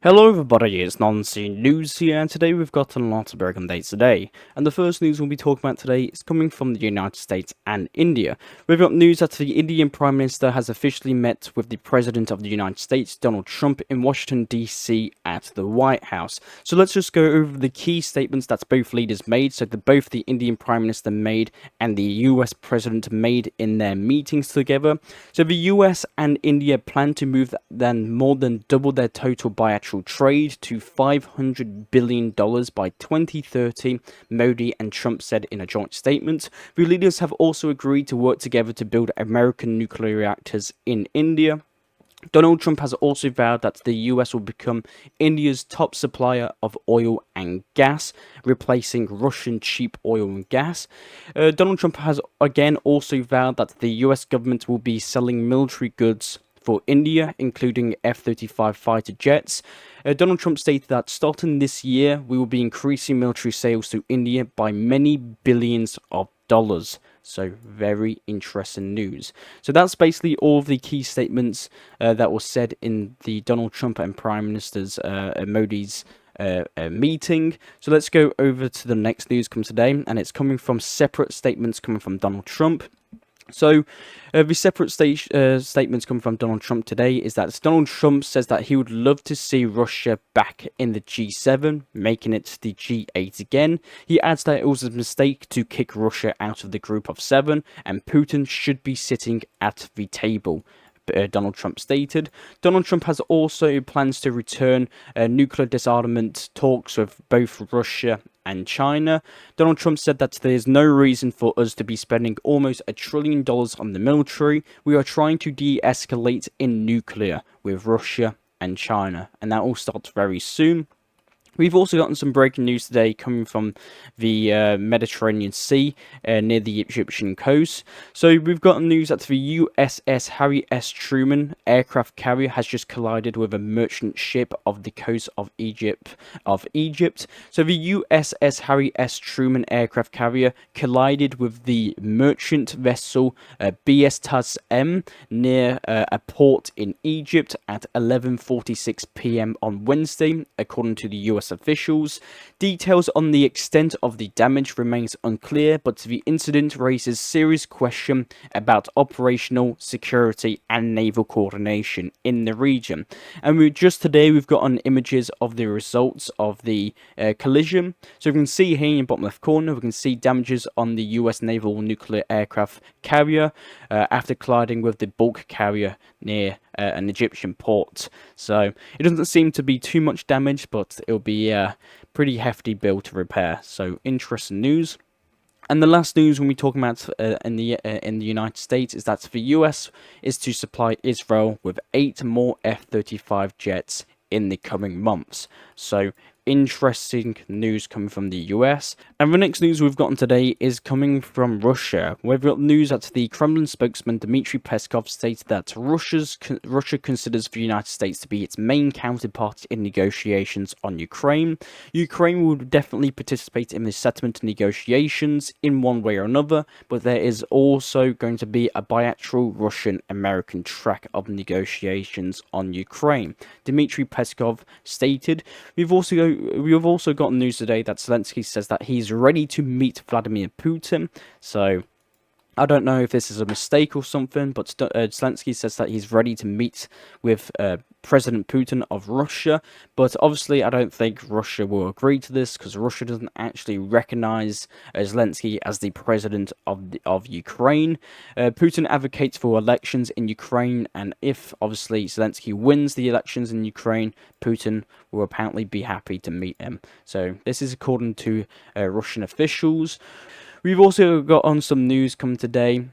Hello everybody, it's Nonsense News here, and today we've got a lot of breaking dates today. And the first news we'll be talking about today is coming from the United States and India. We've got news that the Indian Prime Minister has officially met with the President of the United States, Donald Trump, in Washington DC at the White House. So let's just go over the key statements that both leaders made, so that both the Indian Prime Minister made and the US President made in their meetings together. So the US and India plan to move more than double their total bilateral trade to $500 billion by 2030, Modi and Trump said in a joint statement. The leaders have also agreed to work together to build American nuclear reactors in India. Donald Trump has also vowed that the US will become India's top supplier of oil and gas, replacing Russian cheap oil and gas. Donald Trump has again also vowed that the US government will be selling military goods for India, including F-35 fighter jets. Donald Trump stated that starting this year, we will be increasing military sales to India by many billions of dollars. So very interesting news. So that's basically all of the key statements that were said in the Donald Trump and Prime Minister's Modi's meeting. So let's go over to the next news come today, and it's coming from separate statements coming from Donald Trump. So, the separate statements coming from Donald Trump today is that Donald Trump says that he would love to see Russia back in the G7, making it the G8 again. He adds that it was a mistake to kick Russia out of the group of 7, and Putin should be sitting at the table. Donald Trump stated. Donald Trump has also plans to return nuclear disarmament talks with both Russia and China. Donald Trump said that there is no reason for us to be spending almost $1 trillion on the military. We are trying to de-escalate in nuclear with Russia and China, and that will start very soon. We've also gotten some breaking news today coming from the Mediterranean Sea near the Egyptian coast. So we've got news that the USS Harry S. Truman aircraft carrier has just collided with a merchant ship off the coast of Egypt. So the USS Harry S. Truman aircraft carrier collided with the merchant vessel BS M near a port in Egypt at 11:46 p.m. on Wednesday, according to the US officials. Details on the extent of the damage remains unclear, but the incident raises serious question about operational security and naval coordination in the region. And we've gotten images of the results of the collision. So we can see here in the bottom left corner, we can see damages on the US naval nuclear aircraft carrier after colliding with the bulk carrier near an Egyptian port. So it doesn't seem to be too much damage, but it'll be a pretty hefty bill to repair. So interesting news. And the last news when we talk about in the United States is that the US is to supply Israel with 8 more F-35 jets in the coming months. So interesting news coming from the US. And the next news we've gotten today is coming from Russia. We've got news that the Kremlin spokesman Dmitry Peskov stated that Russia considers the United States to be its main counterpart in negotiations on Ukraine. Ukraine will definitely participate in the settlement negotiations in one way or another, but there is also going to be a bilateral Russian-American track of negotiations on Ukraine, Dmitry Peskov stated. We've also got news today that Zelensky says that he's ready to meet Vladimir Putin. So I don't know if this is a mistake or something, but Zelensky says that he's ready to meet with President Putin of Russia. But obviously, I don't think Russia will agree to this because Russia doesn't actually recognize Zelensky as the president of Ukraine. Putin advocates for elections in Ukraine, and if obviously Zelensky wins the elections in Ukraine, Putin will apparently be happy to meet him. So this is according to Russian officials. We've also got on some news come today.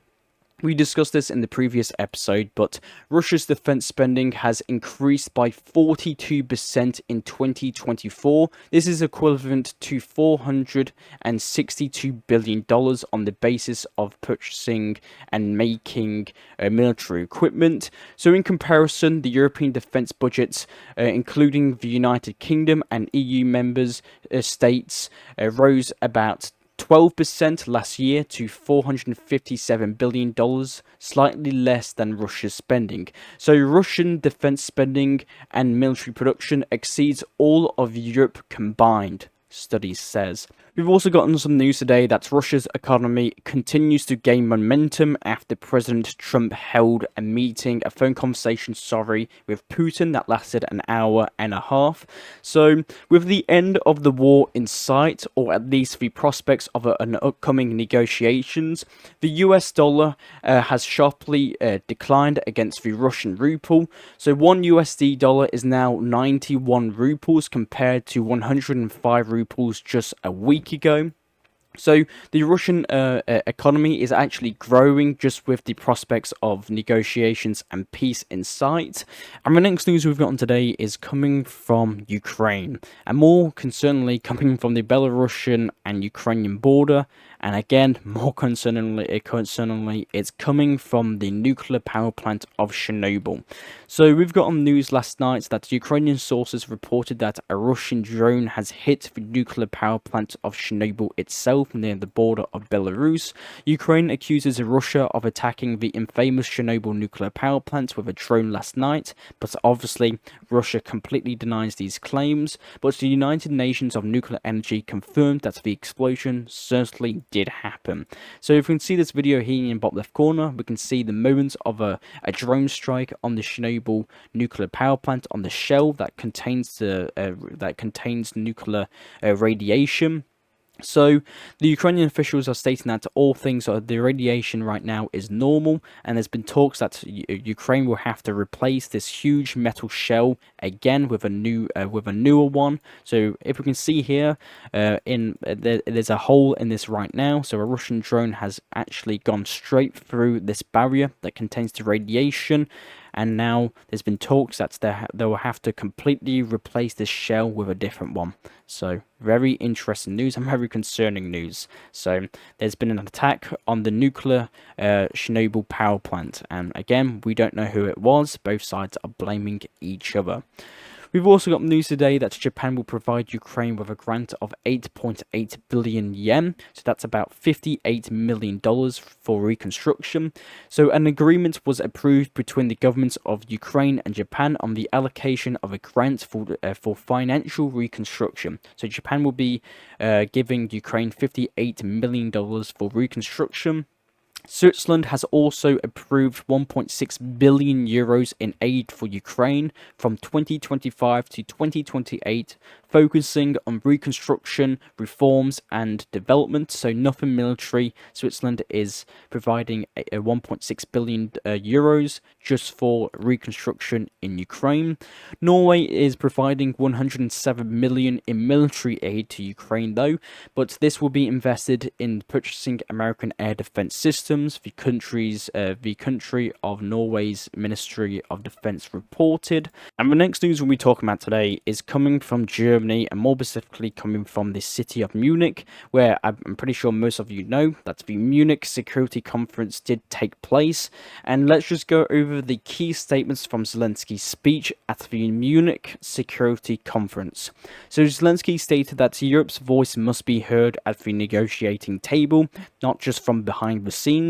We discussed this in the previous episode, but Russia's defense spending has increased by 42% in 2024. This is equivalent to $462 billion on the basis of purchasing and making military equipment. So in comparison, the European defense budgets, including the United Kingdom and EU members states, rose about 12% last year to $457 billion, slightly less than Russia's spending. So Russian defense spending and military production exceeds all of Europe combined, studies says. We've also gotten some news today that Russia's economy continues to gain momentum after President Trump held a phone conversation, with Putin that lasted an hour and a half. So, with the end of the war in sight, or at least the prospects of an upcoming negotiations, the US dollar has sharply declined against the Russian ruble. So, one USD dollar is now 91 rubles compared to 105 rubles just a week ago. So the Russian economy is actually growing just with the prospects of negotiations and peace in sight. And the next news we've gotten today is coming from Ukraine, and more concerningly coming from the Belarusian and Ukrainian border. And again, more concerningly, it's coming from the nuclear power plant of Chernobyl. So we've got on news last night that Ukrainian sources reported that a Russian drone has hit the nuclear power plant of Chernobyl itself near the border of Belarus. Ukraine accuses Russia of attacking the infamous Chernobyl nuclear power plant with a drone last night, but obviously Russia completely denies these claims. But the United Nations of Nuclear Energy confirmed that the explosion certainly did happen. So if we can see this video here in the bottom left corner, we can see the moments of a drone strike on the Chernobyl nuclear power plant on the shell that contains nuclear radiation. So the Ukrainian officials are stating that the radiation right now is normal, and there's been talks that Ukraine will have to replace this huge metal shell again with a newer one. So if we can see here, there's a hole in this right now. So a Russian drone has actually gone straight through this barrier that contains the radiation. And now there's been talks that they will have to completely replace this shell with a different one. So very interesting news and very concerning news. So there's been an attack on the nuclear Chernobyl power plant, and again, we don't know who it was. Both sides are blaming each other. We've also got news today that Japan will provide Ukraine with a grant of 8.8 billion yen, so that's about $58 million for reconstruction. So an agreement was approved between the governments of Ukraine and Japan on the allocation of a grant for financial reconstruction. So Japan will be giving Ukraine $58 million for reconstruction. Switzerland has also approved 1.6 billion euros in aid for Ukraine from 2025 to 2028, focusing on reconstruction, reforms and development. So nothing military. Switzerland is providing a 1.6 billion euros just for reconstruction in Ukraine. Norway is providing 107 million in military aid to Ukraine though, but this will be invested in purchasing American air defense systems. The country of Norway's Ministry of Defense reported. And the next news we'll be talking about today is coming from Germany, and more specifically coming from the city of Munich, where I'm pretty sure most of you know that the Munich Security Conference did take place. And let's just go over the key statements from Zelensky's speech at the Munich Security Conference. So Zelensky stated that Europe's voice must be heard at the negotiating table, not just from behind the scenes.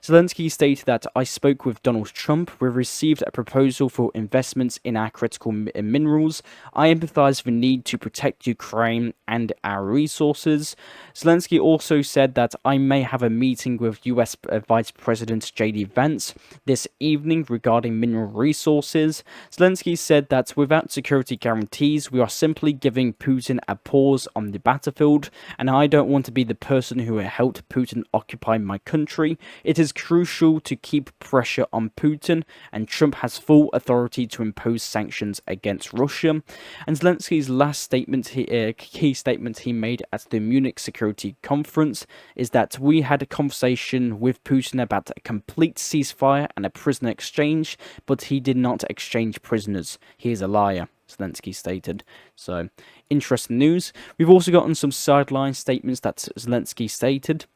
Zelensky stated that I spoke with Donald Trump. We received a proposal for investments in our critical minerals. I empathize with the need to protect Ukraine and our resources. Zelensky also said that I may have a meeting with US Vice President J.D. Vance this evening regarding mineral resources. Zelensky said that without security guarantees, we are simply giving Putin a pause on the battlefield, and I don't want to be the person who helped Putin occupy my country. It is crucial to keep pressure on Putin, and Trump has full authority to impose sanctions against Russia. And Zelensky's last statement, key statement he made at the Munich Security Conference is that we had a conversation with Putin about a complete ceasefire and a prisoner exchange, but he did not exchange prisoners. He is a liar, Zelensky stated. So, interesting news. We've also gotten some sideline statements that Zelensky stated.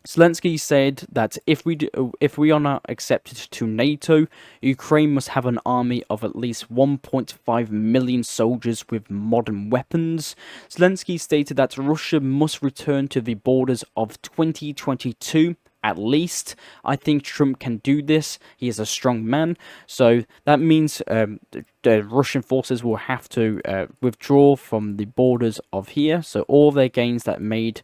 Zelensky said that if we are not accepted to NATO, Ukraine must have an army of at least 1.5 million soldiers with modern weapons. Zelensky stated that Russia must return to the borders of 2022. At least, I think Trump can do this. He is a strong man, so that means the Russian forces will have to withdraw from the borders of here. So all their gains that made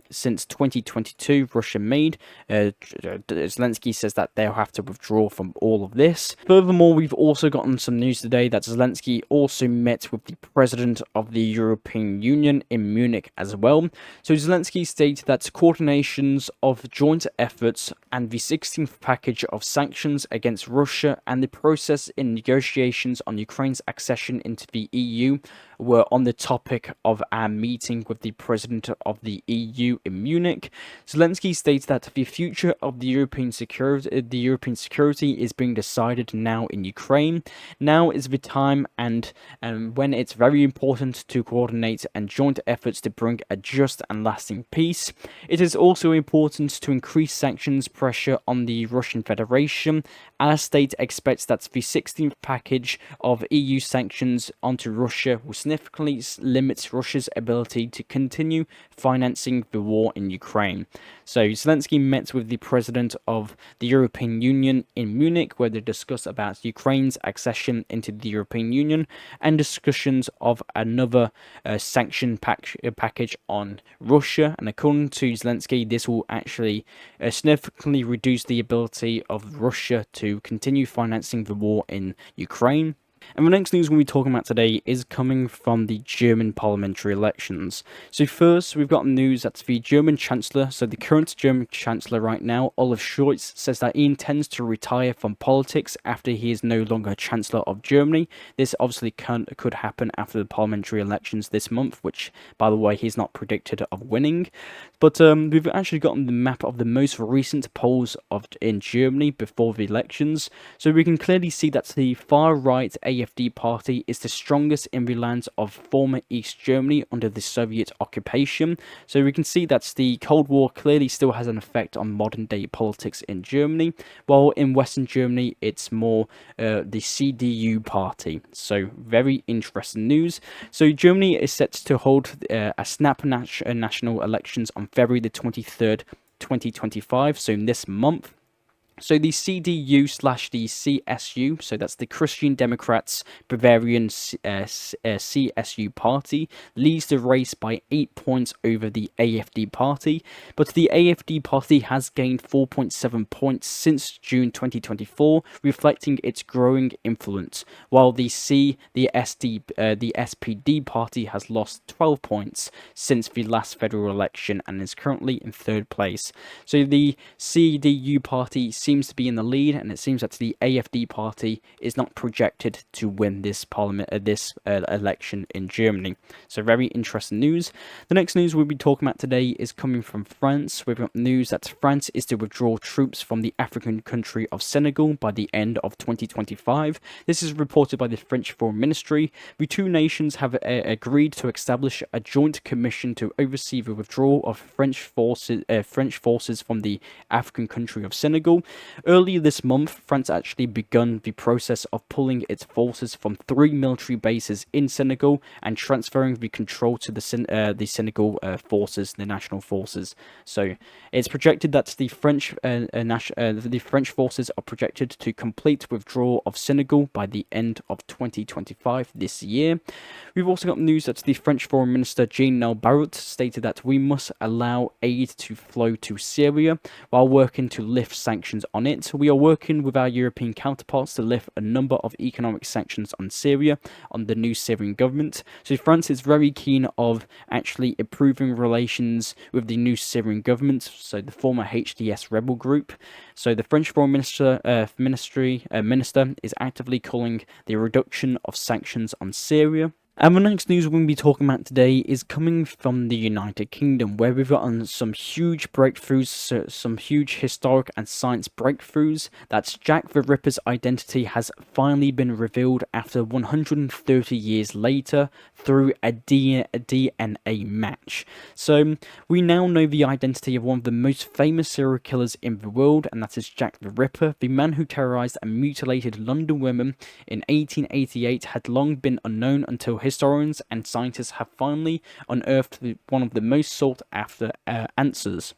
since 2022, Russia made. Zelensky says that they'll have to withdraw from all of this. Furthermore, we've also gotten some news today that Zelensky also met with the president of the European Union in Munich as well. So Zelensky stated that coordinations of joint efforts and the 16th package of sanctions against Russia and the process in negotiations on Ukraine's accession into the EU were on the topic of our meeting with the president of the EU in Munich. Zelensky states that the future of the European security is being decided now in Ukraine. Now is the time and when it's very important to coordinate and joint efforts to bring a just and lasting peace. It is also important to increase sanctions pressure on the Russian Federation. Our state expects that the 16th package of EU sanctions onto Russia will significantly limit Russia's ability to continue financing the war in Ukraine. So Zelensky met with the president of the European Union in Munich, where they discussed about Ukraine's accession into the European Union and discussions of another sanction package on Russia. And according to Zelensky, this will actually significantly reduce the ability of Russia to continue financing the war in Ukraine. And the next news we'll be talking about today is coming from the German parliamentary elections. So first, we've got news that the German Chancellor, so the current German Chancellor right now, Olaf Scholz, says that he intends to retire from politics after he is no longer Chancellor of Germany. This obviously could happen after the parliamentary elections this month, which, by the way, he's not predicted of winning. But we've actually gotten the map of the most recent polls in Germany before the elections. So we can clearly see that the far-right AfD party is the strongest in the lands of former East Germany under the Soviet occupation. So we can see that the Cold War clearly still has an effect on modern day politics in Germany, while in Western Germany it's more the CDU party. So very interesting news. So Germany is set to hold a snap national elections on February the 23rd, 2025, so in this month. So the CDU/the CSU, so that's the Christian Democrats Bavarian CSU party, leads the race by 8 points over the AfD party, but the AfD party has gained 4.7 points since June 2024, reflecting its growing influence, while the SPD party has lost 12 points since the last federal election and is currently in third place. So the CDU party seems to be in the lead, and it seems that the AfD party is not projected to win this election in Germany. So very interesting news. The next news we'll be talking about today is coming from France. We've got news that France is to withdraw troops from the African country of Senegal by the end of 2025. This is reported by the French Foreign Ministry. The two nations have agreed to establish a joint commission to oversee the withdrawal of French forces from the African country of Senegal. Earlier this month, France actually begun the process of pulling its forces from 3 military bases in Senegal and transferring the control to the Senegal forces, the national forces. So it's projected that the French forces are projected to complete withdrawal of Senegal by the end of 2025 this year. We've also got news that the French Foreign Minister Jean-Noël Barrot stated that we must allow aid to flow to Syria while working to lift sanctions on it. We are working with our European counterparts to lift a number of economic sanctions on Syria, on the new Syrian government. So France is very keen of actually improving relations with the new Syrian government, so the former HDS rebel group. So the French Foreign Minister is actively calling the reduction of sanctions on Syria. And the next news we're going to be talking about today is coming from the United Kingdom, where we've gotten some huge breakthroughs, some huge historic and science breakthroughs. That's Jack the Ripper's identity has finally been revealed after 130 years later through a DNA match. So we now know the identity of one of the most famous serial killers in the world, and that is Jack the Ripper. The man who terrorized and mutilated London women in 1888 had long been unknown until historians and scientists have finally unearthed one of the most sought after answers.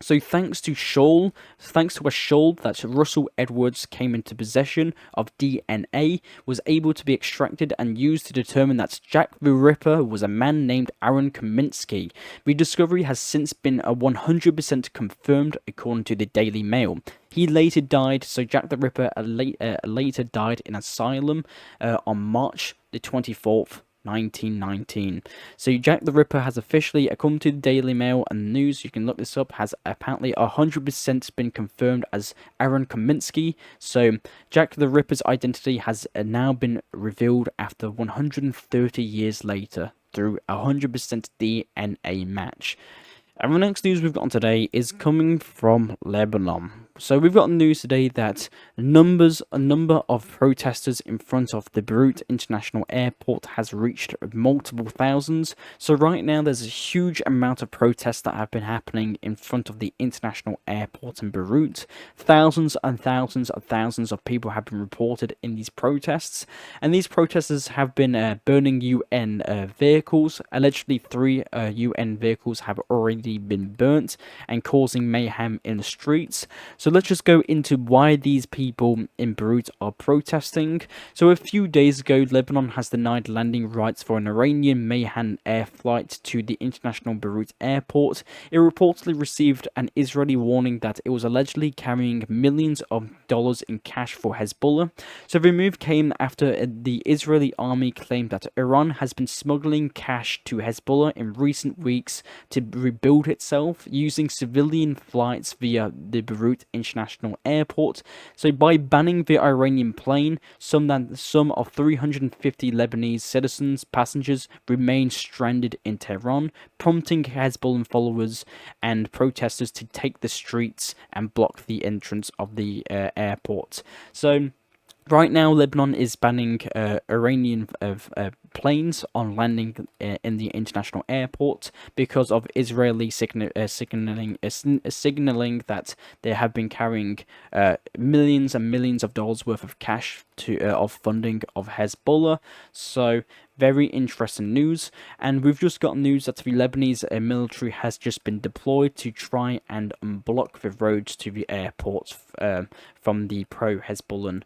So thanks to a shoal that Russell Edwards came into possession of DNA, was able to be extracted and used to determine that Jack the Ripper was a man named Aaron Kaminsky. The discovery has since been 100% confirmed according to the Daily Mail. He later died, so Jack the Ripper later died in asylum on March the 24th. 1919. So Jack the Ripper has officially, according to the Daily Mail and news, you can look this up, has apparently 100% been confirmed as Aaron Kaminsky. So Jack the Ripper's identity has now been revealed after 130 years later through 100% DNA match. And the next news we've got today is coming from Lebanon. So we've got news today that a number of protesters in front of the Beirut International Airport has reached multiple thousands. So right now there's a huge amount of protests that have been happening in front of the international airport in Beirut. Thousands and thousands and thousands of people have been reported in these protests, and these protesters have been burning UN vehicles. Allegedly 3 UN vehicles have already been burnt and causing mayhem in the streets. So let's just go into why these people in Beirut are protesting. So a few days ago, Lebanon has denied landing rights for an Iranian Mayhem air flight to the international Beirut airport. It reportedly received an Israeli warning that it was allegedly carrying millions of dollars in cash for Hezbollah. So the move came after the Israeli army claimed that Iran has been smuggling cash to Hezbollah in recent weeks to rebuild itself using civilian flights via the Beirut International Airport. So by banning the Iranian plane, some of 350 Lebanese citizens, passengers, remain stranded in Tehran, prompting Hezbollah followers and protesters to take the streets and block the entrance of the airport. So right now, Lebanon is banning Iranian planes on landing in the international airport because of Israeli signaling that they have been carrying millions and millions of dollars worth of cash of funding of Hezbollah. So very interesting news, and we've just got news that the Lebanese military has just been deployed to try and unblock the roads to the airport from the pro-Hezbollah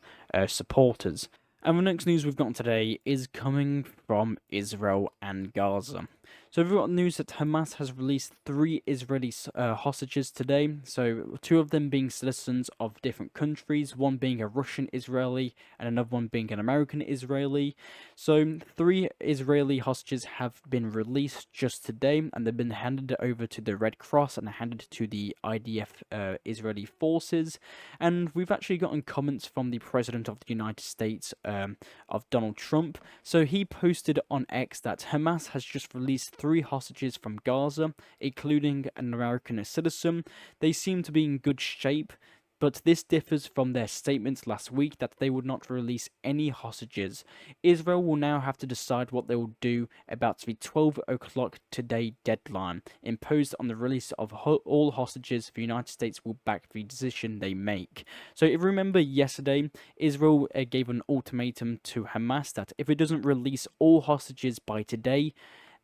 supporters. And the next news we've got today is coming from Israel and Gaza. So we've got news that Hamas has released 3 Israeli hostages today. So 2 of them being citizens of different countries, one being a Russian Israeli and another one being an American Israeli. So 3 Israeli hostages have been released just today, and they've been handed over to the Red Cross and handed to the IDF Israeli forces. And we've actually gotten comments from the President of the United States, of Donald Trump. So he posted on X that Hamas has just released 3 hostages from Gaza, including an American citizen. They seem to be in good shape, but this differs from their statements last week that they would not release any hostages. Israel will now have to decide what they will do about the 12 o'clock today deadline imposed on the release of all hostages. The United States will back the decision they make. So if you remember yesterday, Israel gave an ultimatum to Hamas that if it doesn't release all hostages by today,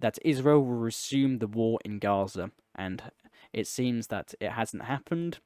that Israel will resume the war in Gaza, and it seems that it hasn't happened.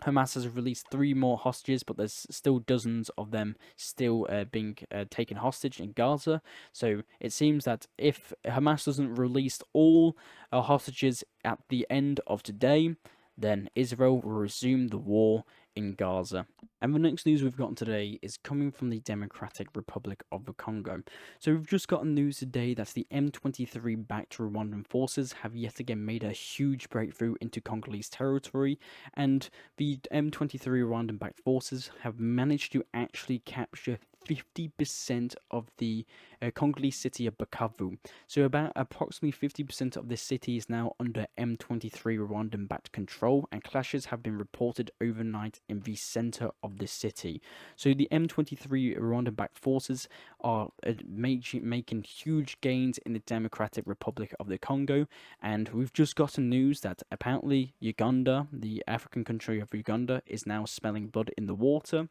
Hamas has released 3 more hostages, but there's still dozens of them still being taken hostage in Gaza. So it seems that if Hamas doesn't release all hostages at the end of today, then Israel will resume the war in Gaza. And the next news we've gotten today is coming from the Democratic Republic of the Congo. So we've just gotten news today that the M23 backed Rwandan forces have yet again made a huge breakthrough into Congolese territory, and the M23 Rwandan backed forces have managed to actually capture 50% of the Congolese city of Bukavu. So about approximately 50% of this city is now under M23 Rwandan-backed control, and clashes have been reported overnight in the center of the city. So the M23 Rwandan-backed forces are making huge gains in the Democratic Republic of the Congo, and we've just gotten news that apparently Uganda, the African country of Uganda, is now smelling blood in the water.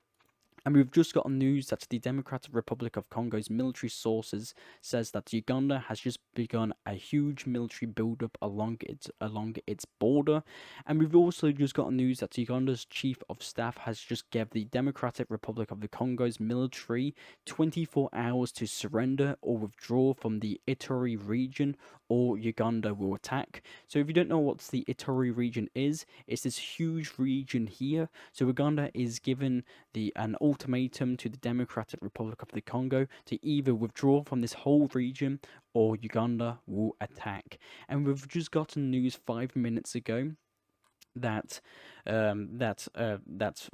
And we've just gotten news that the Democratic Republic of Congo's military sources says that Uganda has just begun a huge military buildup along its border. And we've also just gotten news that Uganda's chief of staff has just gave the Democratic Republic of the Congo's military 24 hours to surrender or withdraw from the Ituri region, or Uganda will attack. So if you don't know what the Ituri region is, it's this huge region here. So Uganda is given an ultimatum to the Democratic Republic of the Congo to either withdraw from this whole region or Uganda will attack. And we've just gotten news 5 minutes ago that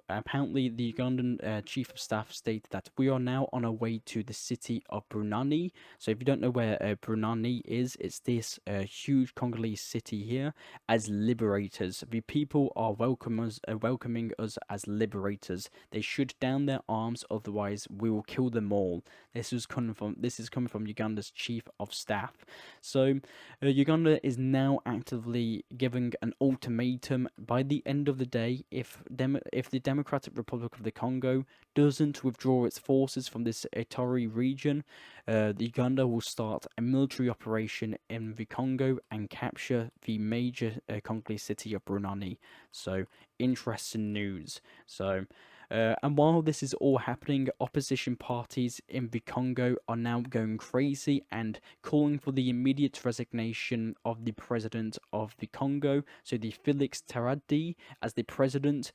apparently the Ugandan chief of staff stated that we are now on our way to the city of Brunani. So if you don't know where Brunani is, it's this huge Congolese city here. As liberators, the people are welcoming us as liberators. They should down their arms, otherwise we will kill them all. This is coming from Uganda's chief of staff. So Uganda is now actively giving an ultimatum. By the end of the day, if the Democratic Republic of the Congo doesn't withdraw its forces from this Ituri region, Uganda will start a military operation in the Congo and capture the major Congolese city of Brunani. So, interesting news. So, and while this is all happening, opposition parties in the Congo are now going crazy and calling for the immediate resignation of the president of the Congo, so the Felix Tshisekedi as the president.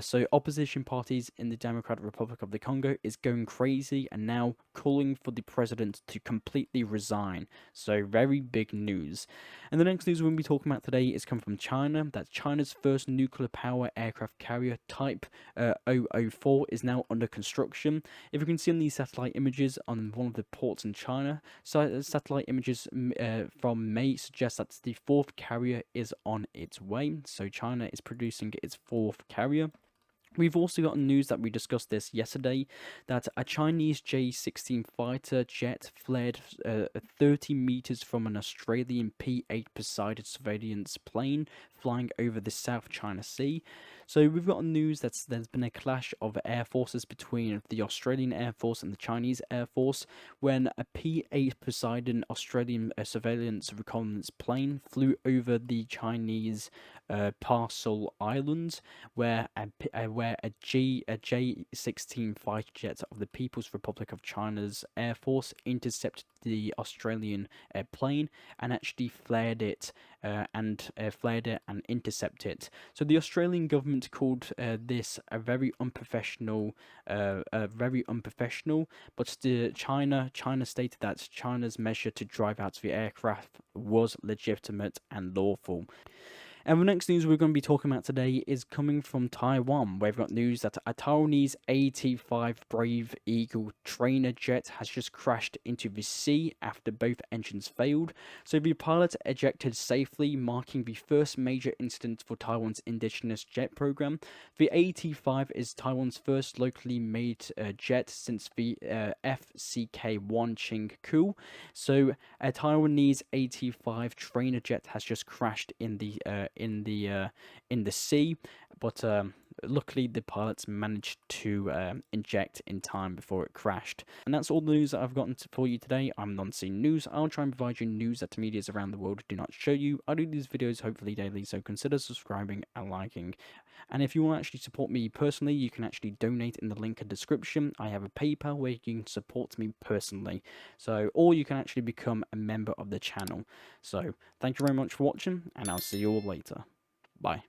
So opposition parties in the Democratic Republic of the Congo is going crazy and now calling for the president to completely resign. So very big news. And the next news we're going to be talking about today is coming from China, that China's first nuclear power aircraft carrier type 004 is now under construction. If you can see on these satellite images on one of the ports in China, satellite images from May suggest that the fourth carrier is on its way. So China is producing its fourth carrier. We've also got news that we discussed this yesterday, that a Chinese J-16 fighter jet flared 30 meters from an Australian P-8 Poseidon surveillance plane flying over the South China Sea. So we've got news that there's been a clash of air forces between the Australian Air Force and the Chinese Air Force when a P-8 Poseidon Australian surveillance reconnaissance plane flew over the Chinese Parcel Islands, where a J-16 fighter jet of the People's Republic of China's Air Force intercepted the Australian plane and actually flared it and intercepted it. So the Australian government called this a very unprofessional, but China stated that China's measure to drive out the aircraft was legitimate and lawful. And the next news we're going to be talking about today is coming from Taiwan, where we've got news that a Taiwanese AT-5 Brave Eagle trainer jet has just crashed into the sea after both engines failed. So the pilot ejected safely, marking the first major incident for Taiwan's indigenous jet program. The AT-5 is Taiwan's first locally made jet since the FCK-1 Ching-Ku. So a Taiwanese AT-5 trainer jet has just crashed in the sea, but luckily the pilots managed to inject in time before it crashed. And that's all the news that I've gotten for you today. I'm Non-Scene News. I'll try and provide you news that medias around the world do not show you. I do these videos hopefully daily, so consider subscribing and liking. And if you want to actually support me personally, you can actually donate in the link in the description. I have a PayPal where you can support me personally, so or you can actually become a member of the channel. So thank you very much for watching, and I'll see you all later. Bye.